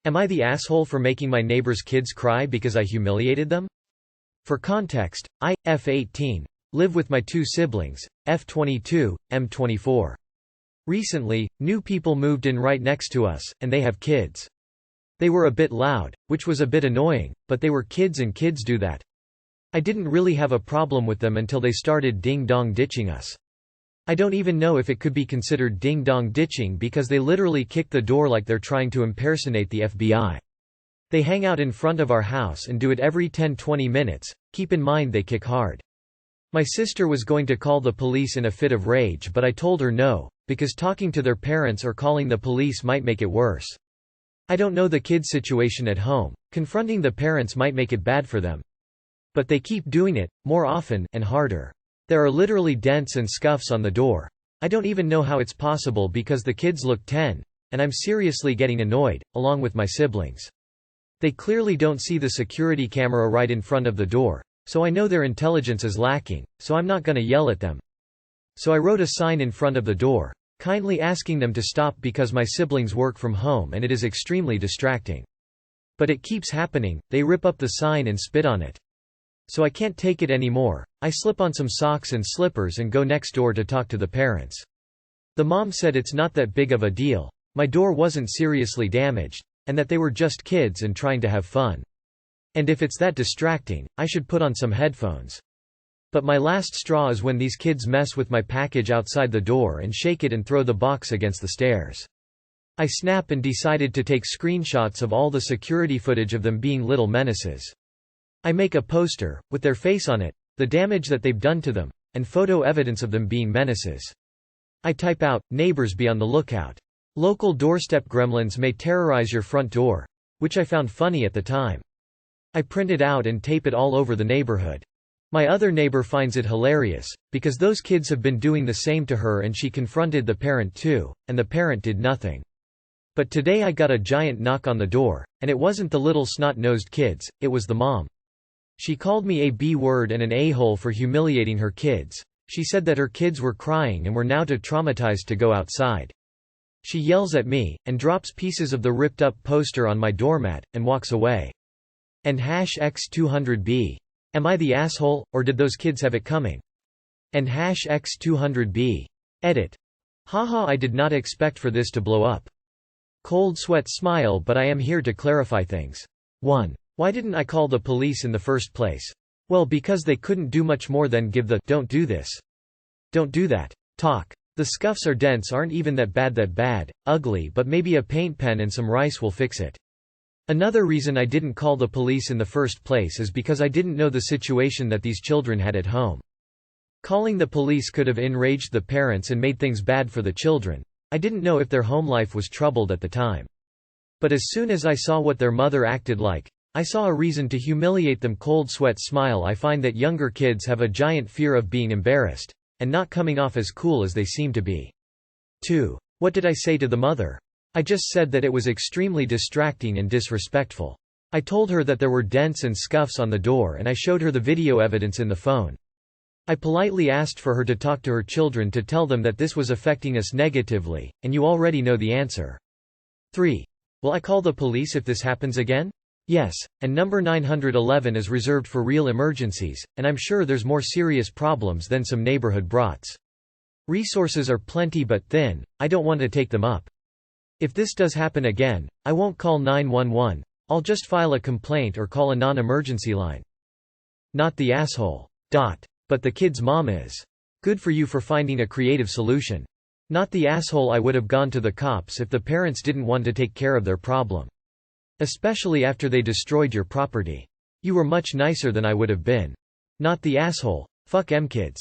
Am I the asshole for making my neighbor's kids cry because I humiliated them? For context, I, F18, live with my 2 siblings, F22, M24. Recently, new people moved in right next to us, and they have kids. They were a bit loud, which was a bit annoying, but they were kids and kids do that. I didn't really have a problem with them until they started ding-dong ditching us. I don't even know if it could be considered ding-dong ditching because they literally kick the door like they're trying to impersonate the FBI. They hang out in front of our house and do it every 10–20 minutes, keep in mind they kick hard. My sister was going to call the police in a fit of rage, but I told her no, because talking to their parents or calling the police might make it worse. I don't know the kids' situation at home, confronting the parents might make it bad for them. But they keep doing it, more often, and harder. There are literally dents and scuffs on the door. I don't even know how it's possible because the kids look 10, and I'm seriously getting annoyed, along with my siblings. They clearly don't see the security camera right in front of the door, so I know their intelligence is lacking, so I'm not gonna yell at them. So I wrote a sign in front of the door, kindly asking them to stop because my siblings work from home and it is extremely distracting. But it keeps happening, they rip up the sign and spit on it. So I can't take it anymore. I slip on some socks and slippers and go next door to talk to the parents. The mom said it's not that big of a deal, my door wasn't seriously damaged, and that they were just kids and trying to have fun. And if it's that distracting, I should put on some headphones. But my last straw is when these kids mess with my package outside the door and shake it and throw the box against the stairs. I snap and decided to take screenshots of all the security footage of them being little menaces. I make a poster, with their face on it, the damage that they've done to them, and photo evidence of them being menaces. I type out, "Neighbors be on the lookout. Local doorstep gremlins may terrorize your front door," which I found funny at the time. I print it out and tape it all over the neighborhood. My other neighbor finds it hilarious, because those kids have been doing the same to her and she confronted the parent too, and the parent did nothing. But today I got a giant knock on the door, and it wasn't the little snot-nosed kids, it was the mom. She called me a B-word and an a-hole for humiliating her kids. She said that her kids were crying and were now too traumatized to go outside. She yells at me, and drops pieces of the ripped-up poster on my doormat, and walks away. And #X200B. Am I the asshole, or did those kids have it coming? And #X200B. Edit. Haha, I did not expect for this to blow up. Cold sweat smile, but I am here to clarify things. 1. Why didn't I call the police in the first place? Well, because they couldn't do much more than give the "don't do this, don't do that" talk. The scuffs or dents aren't even that bad, ugly, but maybe a paint pen and some rice will fix it. Another reason I didn't call the police in the first place is because I didn't know the situation that these children had at home. Calling the police could have enraged the parents and made things bad for the children. I didn't know if their home life was troubled at the time. But as soon as I saw what their mother acted like, I saw a reason to humiliate them. Cold sweat smile. I find that younger kids have a giant fear of being embarrassed, and not coming off as cool as they seem to be. 2. What did I say to the mother? I just said that it was extremely distracting and disrespectful. I told her that there were dents and scuffs on the door and I showed her the video evidence in the phone. I politely asked for her to talk to her children to tell them that this was affecting us negatively, and you already know the answer. 3. Will I call the police if this happens again? Yes, and number 911 is reserved for real emergencies, and I'm sure there's more serious problems than some neighborhood brats. Resources are plenty but thin, I don't want to take them up. If this does happen again, I won't call 911, I'll just file a complaint or call a non-emergency line. Not the asshole. But the kid's mom is. Good for you for finding a creative solution. Not the asshole. I would have gone to the cops if the parents didn't want to take care of their problem. Especially after they destroyed your property. You were much nicer than I would have been. Not the asshole. Fuck em kids.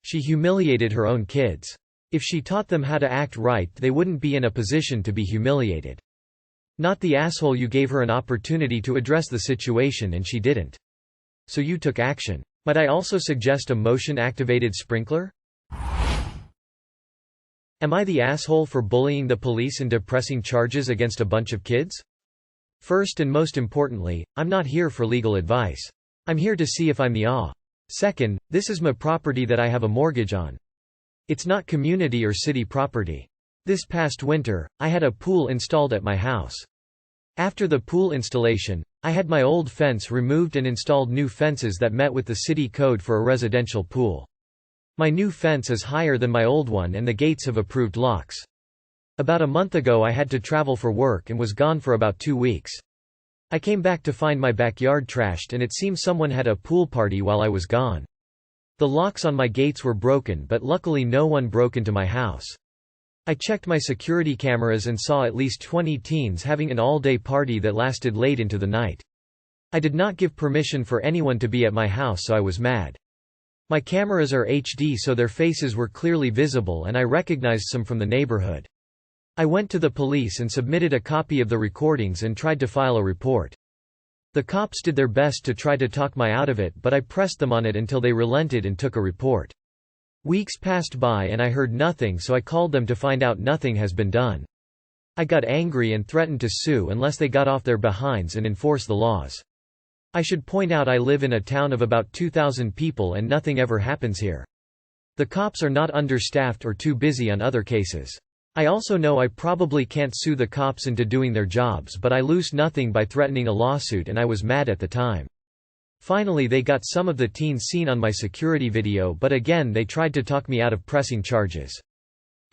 She humiliated her own kids. If she taught them how to act right, they wouldn't be in a position to be humiliated. Not the asshole. You gave her an opportunity to address the situation and she didn't. So you took action. Might I also suggest a motion-activated sprinkler? Am I the asshole for bullying the police into pressing charges against a bunch of kids? First and most importantly, I'm not here for legal advice. I'm here to see if I'm the aw. Second, this is my property that I have a mortgage on. It's not community or city property. This past winter, I had a pool installed at my house. After the pool installation, I had my old fence removed and installed new fences that met with the city code for a residential pool. My new fence is higher than my old one and the gates have approved locks. About a month ago I had to travel for work and was gone for about 2 weeks. I came back to find my backyard trashed and it seems someone had a pool party while I was gone. The locks on my gates were broken but luckily no one broke into my house. I checked my security cameras and saw at least 20 teens having an all-day party that lasted late into the night. I did not give permission for anyone to be at my house so I was mad. My cameras are HD so their faces were clearly visible and I recognized some from the neighborhood. I went to the police and submitted a copy of the recordings and tried to file a report. The cops did their best to try to talk me out of it but I pressed them on it until they relented and took a report. Weeks passed by and I heard nothing so I called them to find out nothing has been done. I got angry and threatened to sue unless they got off their behinds and enforce the laws. I should point out I live in a town of about 2,000 people and nothing ever happens here. The cops are not understaffed or too busy on other cases. I also know I probably can't sue the cops into doing their jobs but I lose nothing by threatening a lawsuit and I was mad at the time. Finally they got some of the teens seen on my security video but again they tried to talk me out of pressing charges.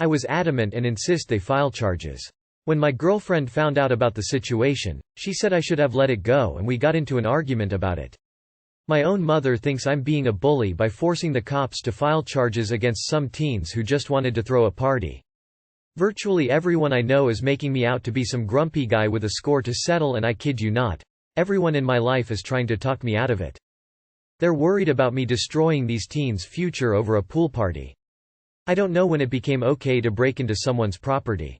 I was adamant and insist they file charges. When my girlfriend found out about the situation, she said I should have let it go and we got into an argument about it. My own mother thinks I'm being a bully by forcing the cops to file charges against some teens who just wanted to throw a party. Virtually everyone I know is making me out to be some grumpy guy with a score to settle and I kid you not. Everyone in my life is trying to talk me out of it. They're worried about me destroying these teens' future over a pool party. I don't know when it became okay to break into someone's property.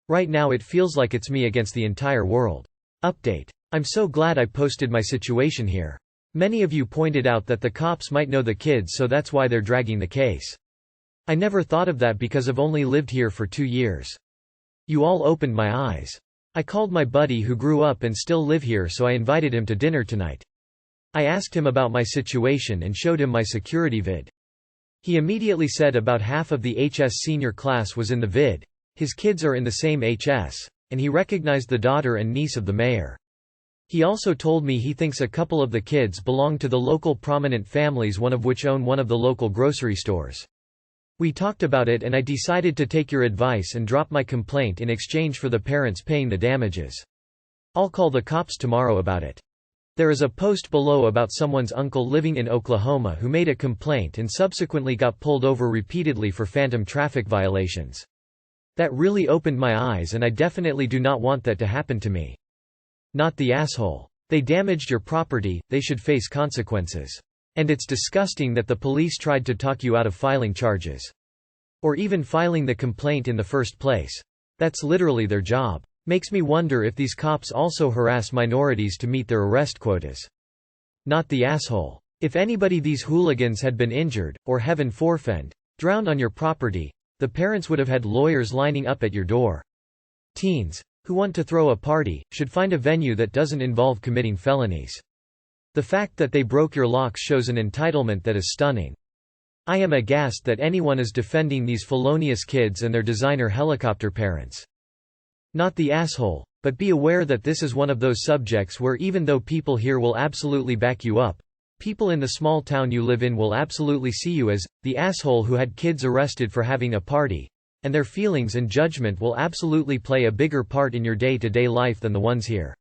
Right now it feels like it's me against the entire world. Update. I'm so glad I posted my situation here. Many of you pointed out that the cops might know the kids so that's why they're dragging the case. I never thought of that because I've only lived here for 2 years. You all opened my eyes. I called my buddy who grew up and still live here so I invited him to dinner tonight. I asked him about my situation and showed him my security vid. He immediately said about half of the HS senior class was in the vid, his kids are in the same HS, and he recognized the daughter and niece of the mayor. He also told me he thinks a couple of the kids belong to the local prominent families, one of which own one of the local grocery stores. We talked about it and I decided to take your advice and drop my complaint in exchange for the parents paying the damages. I'll call the cops tomorrow about it. There is a post below about someone's uncle living in Oklahoma who made a complaint and subsequently got pulled over repeatedly for phantom traffic violations. That really opened my eyes and I definitely do not want that to happen to me. Not the asshole. They damaged your property, they should face consequences. And it's disgusting that the police tried to talk you out of filing charges. Or even filing the complaint in the first place. That's literally their job. Makes me wonder if these cops also harass minorities to meet their arrest quotas. Not the asshole. If anybody these hooligans had been injured, or heaven forfend, drowned on your property, the parents would have had lawyers lining up at your door. Teens, who want to throw a party, should find a venue that doesn't involve committing felonies. The fact that they broke your locks shows an entitlement that is stunning. I am aghast that anyone is defending these felonious kids and their designer helicopter parents. Not the asshole, but be aware that this is one of those subjects where even though people here will absolutely back you up, people in the small town you live in will absolutely see you as the asshole who had kids arrested for having a party, and their feelings and judgment will absolutely play a bigger part in your day-to-day life than the ones here.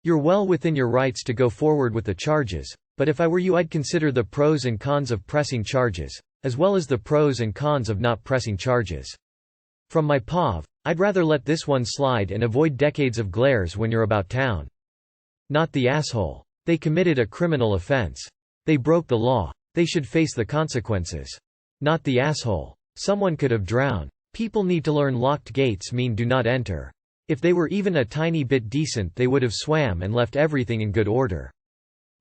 You're well within your rights to go forward with the charges, but if I were you I'd consider the pros and cons of pressing charges, as well as the pros and cons of not pressing charges. From my POV, I'd rather let this one slide and avoid decades of glares when you're about town. Not the asshole. They committed a criminal offense. They broke the law. They should face the consequences. Not the asshole. Someone could have drowned. People need to learn locked gates mean do not enter. If they were even a tiny bit decent they would have swam and left everything in good order.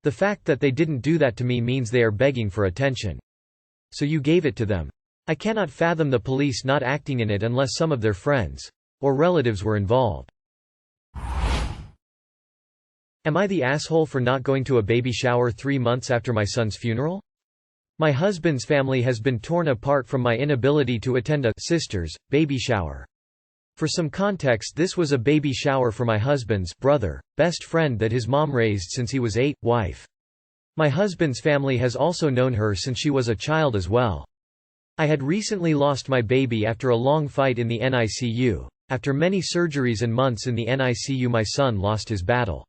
The fact that they didn't do that to me means they are begging for attention. So you gave it to them. I cannot fathom the police not acting in it unless some of their friends or relatives were involved. Am I the asshole for not going to a baby shower 3 months after my son's funeral? My husband's family has been torn apart from my inability to attend a sister's baby shower. For some context, this was a baby shower for my husband's brother, best friend that his mom raised since he was 8, wife. My husband's family has also known her since she was a child as well. I had recently lost my baby after a long fight in the NICU. After many surgeries and months in the NICU, my son lost his battle.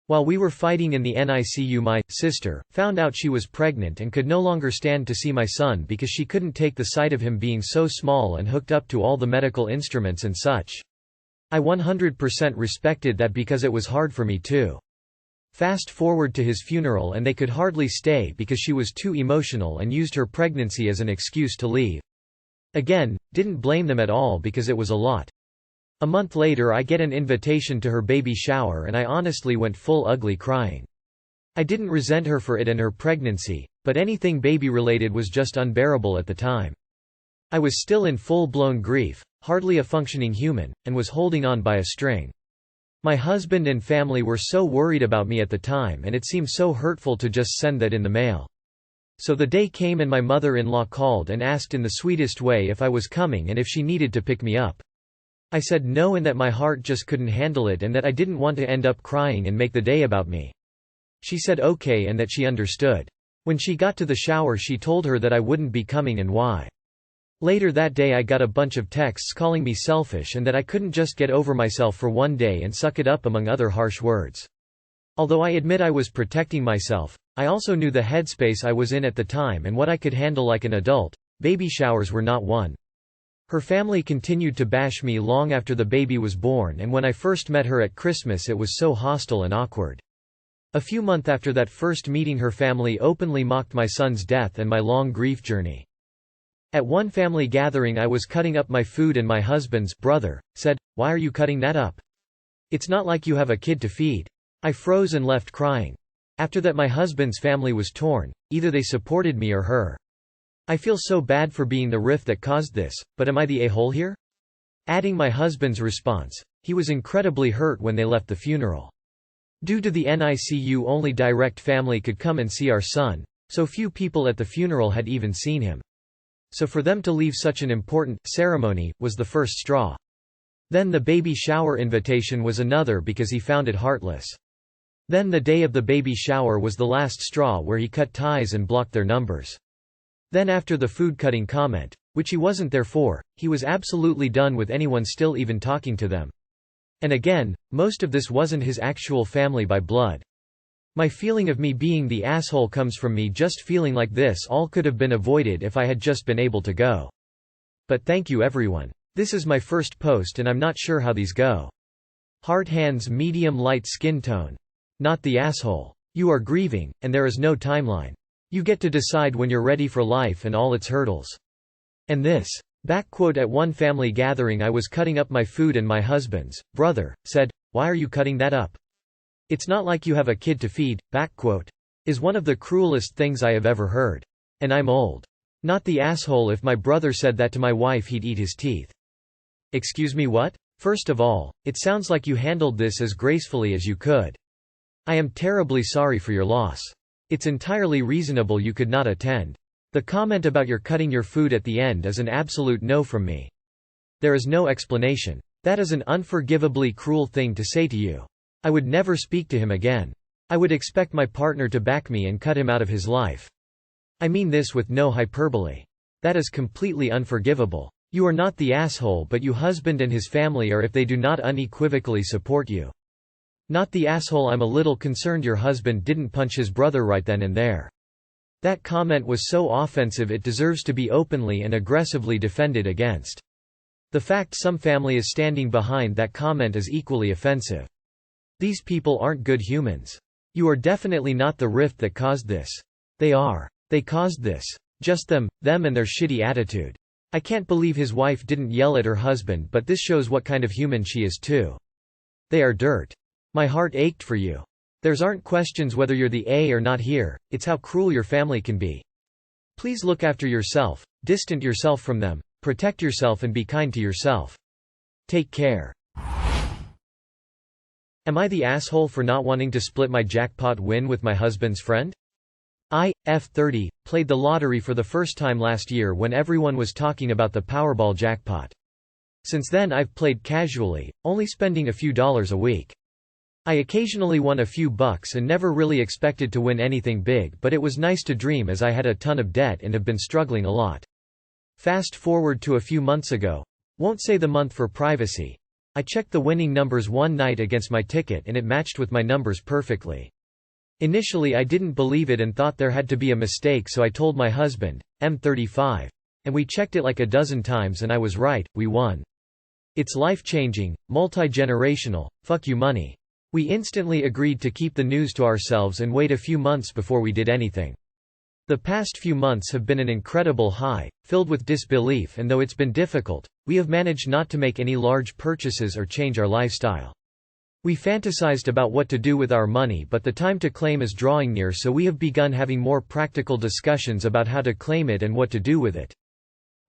While we were fighting in the NICU, my sister found out she was pregnant and could no longer stand to see my son because she couldn't take the sight of him being so small and hooked up to all the medical instruments and such. I 100% respected that because it was hard for me too. Fast forward to his funeral and they could hardly stay because she was too emotional and used her pregnancy as an excuse to leave. Again, didn't blame them at all because it was a lot. A month later I get an invitation to her baby shower and I honestly went full ugly crying. I didn't resent her for it and her pregnancy, but anything baby related was just unbearable at the time. I was still in full-blown grief, hardly a functioning human, and was holding on by a string. My husband and family were so worried about me at the time and it seemed so hurtful to just send that in the mail. So the day came and my mother-in-law called and asked in the sweetest way if I was coming and if she needed to pick me up. I said no and that my heart just couldn't handle it and that I didn't want to end up crying and make the day about me. She said okay and that she understood. When she got to the shower she told her that I wouldn't be coming and why. Later that day I got a bunch of texts calling me selfish and that I couldn't just get over myself for one day and suck it up, among other harsh words. Although I admit I was protecting myself, I also knew the headspace I was in at the time and what I could handle like an adult. Baby showers were not one. Her family continued to bash me long after the baby was born, and when I first met her at Christmas it was so hostile and awkward. A few months after that first meeting her family openly mocked my son's death and my long grief journey. At one family gathering I was cutting up my food and my husband's brother said, "Why are you cutting that up? It's not like you have a kid to feed." I froze and left crying. After that my husband's family was torn, either they supported me or her. I feel so bad for being the rift that caused this, but am I the a-hole here? Adding my husband's response, he was incredibly hurt when they left the funeral. Due to the NICU only direct family could come and see our son, so few people at the funeral had even seen him. So for them to leave such an important ceremony was the first straw. Then the baby shower invitation was another because he found it heartless. Then the day of the baby shower was the last straw where he cut ties and blocked their numbers. Then after the food cutting comment, which he wasn't there for, he was absolutely done with anyone still even talking to them. And again, most of this wasn't his actual family by blood. My feeling of me being the asshole comes from me just feeling like this all could have been avoided if I had just been able to go. But thank you everyone. This is my first post and I'm not sure how these go. Heart hands medium light skin tone. Not the asshole. You are grieving, and there is no timeline. You get to decide when you're ready for life and all its hurdles. And this. At one family gathering I was cutting up my food and my husband's brother said, "Why are you cutting that up? It's not like you have a kid to feed," is one of the cruelest things I have ever heard. And I'm old. Not the asshole. If my brother said that to my wife he'd eat his teeth. Excuse me, what? First of all, it sounds like you handled this as gracefully as you could. I am terribly sorry for your loss. It's entirely reasonable you could not attend. The comment about your cutting your food at the end is an absolute no from me. There is no explanation. That is an unforgivably cruel thing to say to you. I would never speak to him again. I would expect my partner to back me and cut him out of his life. I mean this with no hyperbole. That is completely unforgivable. You are not the asshole, but your husband and his family are if they do not unequivocally support you. Not the asshole. I'm a little concerned your husband didn't punch his brother right then and there. That comment was so offensive it deserves to be openly and aggressively defended against. The fact some family is standing behind that comment is equally offensive. These people aren't good humans. You are definitely not the rift that caused this. They are. They caused this. Just them and their shitty attitude. I can't believe his wife didn't yell at her husband, but this shows what kind of human she is too. They are dirt. My heart ached for you. There's aren't questions whether you're the A or not here, it's how cruel your family can be. Please look after yourself, distance yourself from them, protect yourself and be kind to yourself. Take care. Am I the asshole for not wanting to split my jackpot win with my husband's friend? I, F30, played the lottery for the first time last year when everyone was talking about the Powerball jackpot. Since then I've played casually, only spending a few dollars a week. I occasionally won a few bucks and never really expected to win anything big, but it was nice to dream as I had a ton of debt and have been struggling a lot. Fast forward to a few months ago. Won't say the month for privacy. I checked the winning numbers one night against my ticket and it matched with my numbers perfectly. Initially I didn't believe it and thought there had to be a mistake, so I told my husband, M35. And we checked it like a dozen times and I was right, we won. It's life-changing, multi-generational, fuck you money. We instantly agreed to keep the news to ourselves and wait a few months before we did anything. The past few months have been an incredible high, filled with disbelief, and though it's been difficult, we have managed not to make any large purchases or change our lifestyle. We fantasized about what to do with our money, but the time to claim is drawing near, so we have begun having more practical discussions about how to claim it and what to do with it.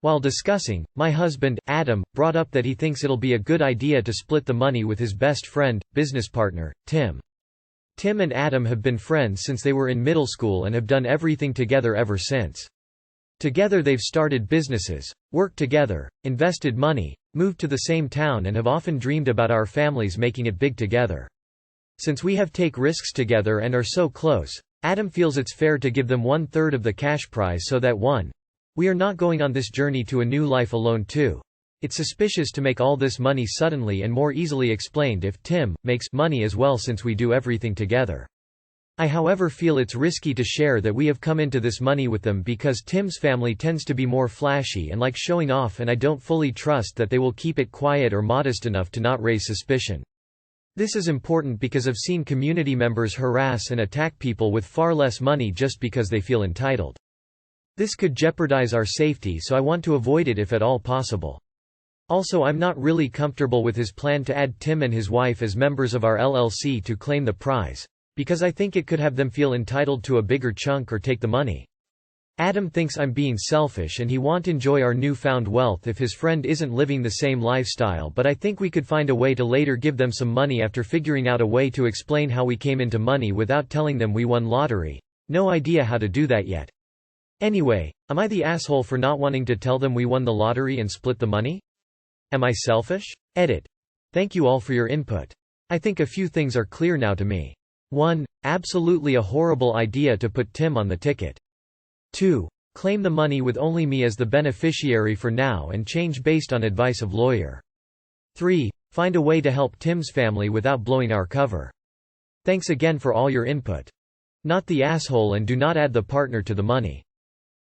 While discussing, my husband, Adam, brought up that he thinks it'll be a good idea to split the money with his best friend, business partner, Tim. Tim and Adam have been friends since they were in middle school and have done everything together ever since. Together they've started businesses, worked together, invested money, moved to the same town, and have often dreamed about our families making it big together. Since we have take risks together and are so close, Adam feels it's fair to give them 1/3 of the cash prize so that we are not going on this journey to a new life alone too. It's suspicious to make all this money suddenly and more easily explained if Tim makes money as well, since we do everything together. I however feel it's risky to share that we have come into this money with them because Tim's family tends to be more flashy and like showing off, and I don't fully trust that they will keep it quiet or modest enough to not raise suspicion. This is important because I've seen community members harass and attack people with far less money just because they feel entitled. This could jeopardize our safety, so I want to avoid it if at all possible. Also, I'm not really comfortable with his plan to add Tim and his wife as members of our LLC to claim the prize, because I think it could have them feel entitled to a bigger chunk or take the money. Adam thinks I'm being selfish and he won't enjoy our newfound wealth if his friend isn't living the same lifestyle, but I think we could find a way to later give them some money after figuring out a way to explain how we came into money without telling them we won lottery. No idea how to do that yet. Anyway, am I the asshole for not wanting to tell them we won the lottery and split the money? Am I selfish? Edit. Thank you all for your input. I think a few things are clear now to me. 1. Absolutely a horrible idea to put Tim on the ticket. 2. Claim the money with only me as the beneficiary for now and change based on advice of lawyer. 3. Find a way to help Tim's family without blowing our cover. Thanks again for all your input. Not the asshole, and do not add the partner to the money.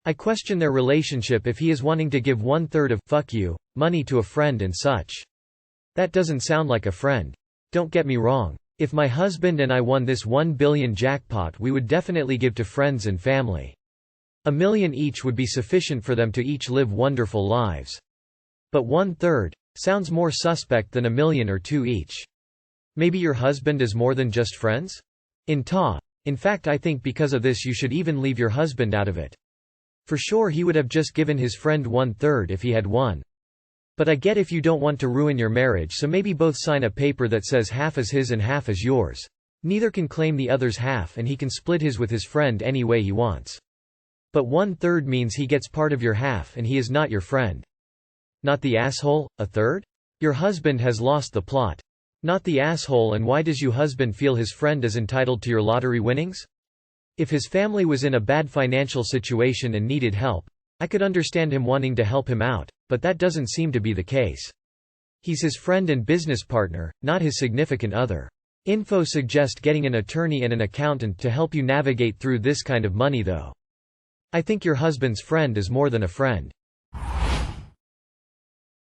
I question their relationship if he is wanting to give 1/3 of fuck you money to a friend and such. That doesn't sound like a friend. Don't get me wrong. If my husband and I won this $1 billion jackpot, we would definitely give to friends and family. $1 million each would be sufficient for them to each live wonderful lives. But 1/3 sounds more suspect than $1 million or $2 million each. Maybe your husband is more than just friends? In fact, I think because of this you should even leave your husband out of it. For sure he would have just given his friend 1/3 if he had won. But I get if you don't want to ruin your marriage, so maybe both sign a paper that says half is his and half is yours. Neither can claim the other's half and he can split his with his friend any way he wants. But 1/3 means he gets part of your half and he is not your friend. Not the asshole, 1/3? Your husband has lost the plot. Not the asshole, and why does your husband feel his friend is entitled to your lottery winnings? If his family was in a bad financial situation and needed help, I could understand him wanting to help him out, but that doesn't seem to be the case. He's his friend and business partner, not his significant other. Info suggest getting an attorney and an accountant to help you navigate through this kind of money though. I think your husband's friend is more than a friend.